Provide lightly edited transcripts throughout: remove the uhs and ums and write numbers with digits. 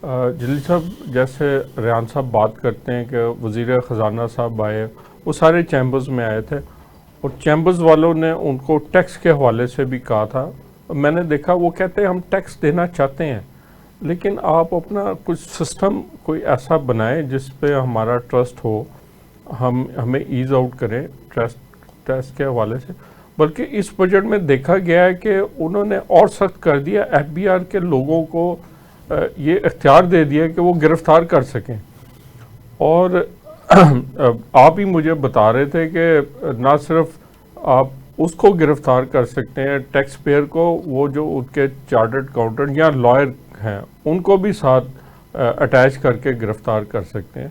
جلیل صاحب، جیسے ریان صاحب بات کرتے ہیں کہ وزیر خزانہ صاحب آئے، وہ سارے چیمبرز میں آئے تھے اور چیمبرز والوں نے ان کو ٹیکس کے حوالے سے بھی کہا تھا. میں نے دیکھا وہ کہتے ہیں ہم ٹیکس دینا چاہتے ہیں، لیکن آپ اپنا کچھ سسٹم کوئی ایسا بنائیں جس پہ ہمارا ٹرسٹ ہو، ہمیں ایز آؤٹ کریں ٹیکس کے حوالے سے. بلکہ اس بجٹ میں دیکھا گیا ہے کہ انہوں نے اور سخت کر دیا، ایف بی آر کے لوگوں کو یہ اختیار دے دیا کہ وہ گرفتار کر سکیں. اور آپ ہی مجھے بتا رہے تھے کہ نہ صرف آپ اس کو گرفتار کر سکتے ہیں ٹیکس پیئر کو، وہ جو ان کے چارٹرڈ اکاؤنٹنٹ یا لائر ہیں ان کو بھی ساتھ اٹیچ کر کے گرفتار کر سکتے ہیں.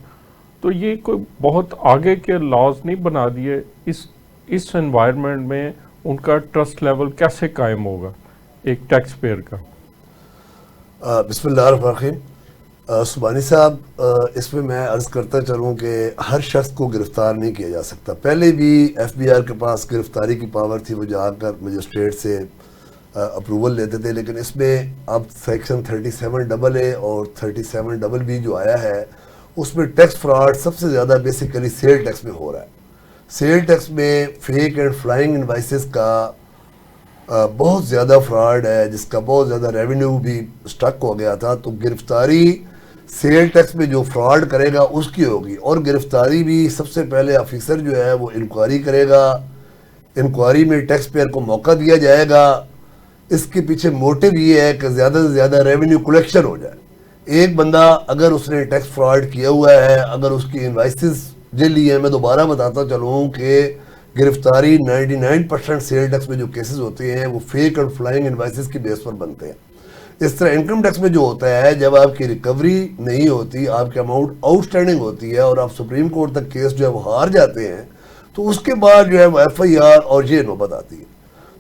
تو یہ کوئی بہت آگے کے لاز نہیں بنا دیے؟ اس انوائرمنٹ میں ان کا ٹرسٹ لیول کیسے قائم ہوگا ایک ٹیکس پیئر کا؟ بسم اللہ الرحمن الرحیم. سبحانی صاحب، اس میں عرض کرتا چلوں کہ ہر شخص کو گرفتار نہیں کیا جا سکتا. پہلے بھی ایف بی آر کے پاس گرفتاری کی پاور تھی، وہ جا کر مجسٹریٹ سے اپروول لیتے تھے. لیکن اس میں اب سیکشن 37AA اور 37BB جو آیا ہے اس میں ٹیکس فراڈ سب سے زیادہ بیسیکلی سیل ٹیکس میں ہو رہا ہے. سیل ٹیکس میں فیک اینڈ فلائنگ انوائسز کا بہت زیادہ فراڈ ہے، جس کا بہت زیادہ ریونیو بھی سٹک ہو گیا تھا. تو گرفتاری سیل ٹیکس میں جو فراڈ کرے گا اس کی ہوگی، اور گرفتاری بھی سب سے پہلے آفیسر جو ہے وہ انکوائری کرے گا. انکوائری میں ٹیکس پیئر کو موقع دیا جائے گا. اس کے پیچھے موٹیو یہ ہے کہ زیادہ سے زیادہ ریونیو کلیکشن ہو جائے. ایک بندہ اگر اس نے ٹیکس فراڈ کیا ہوا ہے، اگر اس کی انوائسز جلی ہے، میں دوبارہ بتاتا چلوں کہ گرفتاری 99% سیل ٹیکس میں جو کیسز ہوتے ہیں وہ فیک اور فلائنگ انوائسز کی بیس پر بنتے ہیں. اس طرح انکم ٹیکس میں جو ہوتا ہے، جب آپ کی ریکوری نہیں ہوتی، آپ کی اماؤنٹ آؤٹ اسٹینڈنگ ہوتی ہے اور آپ سپریم کورٹ تک کیس جو ہے وہ ہار جاتے ہیں، تو اس کے بعد جو ہے وہ ایف آئی آر اور یہ نوبت آتی ہے.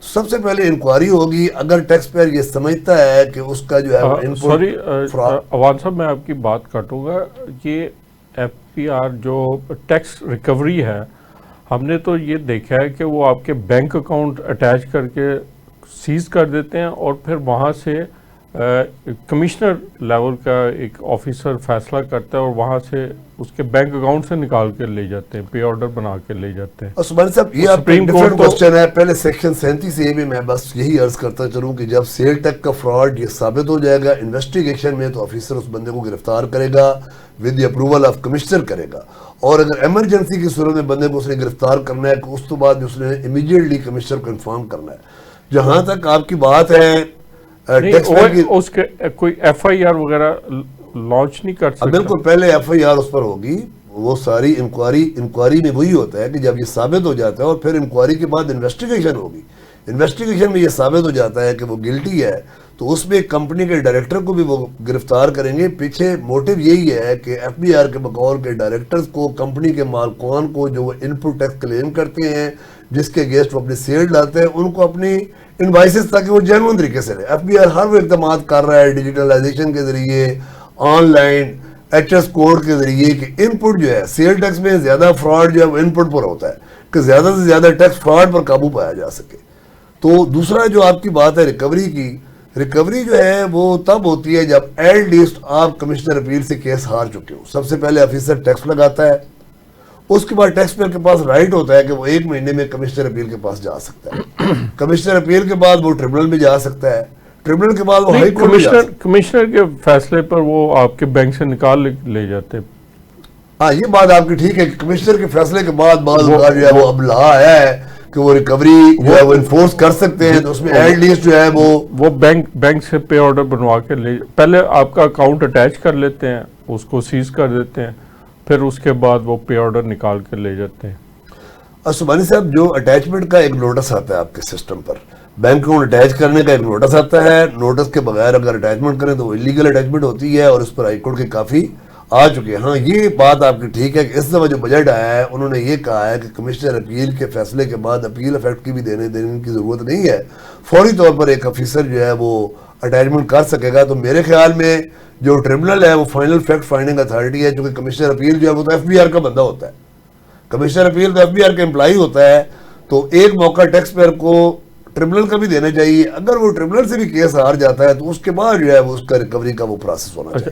سب سے پہلے انکوائری ہوگی. اگر ٹیکس پیئر یہ سمجھتا ہے کہ اس کا جو ہے سوری عوان صاحب، میں آپ کی بات کاٹوں گا. یہ ایف پی آر جو ٹیکس ریکوری ہے، ہم نے تو یہ دیکھا ہے کہ وہ آپ کے بینک اکاؤنٹ اٹیچ کر کے سیز کر دیتے ہیں اور پھر وہاں سے کمشنر لیول کا ایک آفیسر فیصلہ کرتا ہے اور وہاں سے اس کے بینک اکاؤنٹ سے نکال کے لے جاتے ہیں، پے آرڈر بنا کے لے جاتے ہیں. اور سبحانی صاحب، یہ آپ کا ڈیفرنٹ کوسچن ہے. پہلے سیکشن 37A میں میں بس یہی عرض کرتا چلوں کہ جب سیل ٹیکس کا فراڈ یہ ثابت ہو جائے گا انویسٹیگیشن میں، تو آفیسر اس بندے کو گرفتار کرے گا with the approval of commissioner کرے گا. اور اگر ایمرجنسی کی صورت میں بندے کو اس نے گرفتار کرنا ہے کہ اس تو بعد اس نے امیڈیٹلی کمشنر کو انفارم کرنا ہے. جہاں تک آپ کی بات ہے اس کے کوئی ایف آئی آر وغیرہ لانچ نہیں کر سکتا. بالکل، پہلے ایف آئی آر اس پر ہوگی. وہ ساری انکوائری میں وہی ہوتا ہے کہ جب یہ ثابت ہو جاتا ہے اور پھر انکوائری کے بعد انویسٹیگیشن ہوگی. انویسٹیگیشن میں یہ ثابت ہو جاتا ہے کہ وہ گلٹی ہے تو اس میں کمپنی کے ڈائریکٹر کو بھی وہ گرفتار کریں گے. پیچھے موٹیو یہی ہے کہ ایف بی آر کے بقول کے ڈائریکٹرز کو، کمپنی کے مالکان کو جو وہ ان پٹ ٹیکس کلیم کرتے ہیں، جس کے اگینسٹ وہ اپنی سیل ڈالتے ہیں، ان کو اپنی انوائسز تاکہ وہ جینوئن طریقے سے لیں. ایف بی آر ہر وہ اقدامات کر رہا ہے ڈیجیٹلائزیشن کے ذریعے، online H S code کے ذریعے، کہ ان پٹ جو ہے سیل ٹیکس میں زیادہ فراڈ جو ہے وہ ان پٹ پر ہوتا ہے کہ زیادہ سے زیادہ ٹیکس فراڈ پر قابو پایا جا سکے. تو دوسرا جو آپ کی بات ہے ریکوری کی، ریکوری جو ہے وہ تب ہوتی ہے جب ایٹ لیسٹ آپ کمشنر اپیل سے کیس ہار چکے ہو. سب سے پہلے آفیسر ٹیکس لگاتا ہے، اس کے بعد ٹیکس پیئر کے پاس رائٹ ہوتا ہے کہ وہ 1 مہینے میں کمشنر اپیل کے پاس جا سکتا ہے. کمشنر اپیل کے بعد وہ ٹریبونل میں جا سکتا ہے. ٹریبونل کے بعد وہ ہائی کورٹ میں جا سکتا ہے. کمشنر کے فیصلے پر وہ آپ کے بینک سے نکال لے جاتے ہیں. ہاں، یہ بات آپ کی ٹھیک ہے کہ کمشنر کے فیصلے کے بعد جو ہے وہ اب لا آیا ہے کہ وہ ریکوری جو ہے وہ انفورس کر سکتے ہیں. تو اس میں ایٹ لیسٹ جو ہے وہ بینک سے پے آرڈر بنوا کے پہلے آپ کا اکاؤنٹ اٹیچ کر لیتے ہیں، اس کو سیز کر دیتے ہیں، پھر اس کے بعد وہ پے آرڈر نکال کے لے جاتے ہیں. سبحانی صاحب، جو اٹیچمنٹ کا ایک نوٹس آتا ہے آپ کے سسٹم پر، بینک اکاؤنٹ اٹیچ کرنے کا ایک نوٹس آتا ہے. نوٹس کے بغیر اگر اٹیچمنٹ کریں تو وہ انلیگل اٹیچمنٹ ہوتی ہے اور اس پر ہائی کورٹ کی کافی آ چکے ہیں. ہاں، یہ بات آپ کی ٹھیک ہے کہ اس دفعہ جو بجٹ آیا ہے انہوں نے یہ کہا ہے کہ کمشنر اپیل کے فیصلے کے بعد اپیل افیکٹ کی بھی دینے کی ضرورت نہیں ہے. فوری طور پر ایک آفیسر جو ہے وہ اٹیچمنٹ کر سکے گا. تو میرے خیال میں جو ٹریبونل ہے وہ فائنل فیکٹ فائنڈنگ اتھارٹی ہے، چونکہ کمشنر اپیل جو ہے وہ تو ایف بی آر کا بندہ ہوتا ہے. کمشنر اپیل تو ایف بی آر کا امپلائی ہوتا ہے. تو ایک موقع ٹیکس پیئر کو ٹریبونل کا بھی دینا چاہیے. اگر وہ ٹریبونل سے بھی کیس ہار جاتا ہے تو اس کے بعد جو ہے وہ اس کا ریکوری کا وہ پروسیس ہونا چاہیے.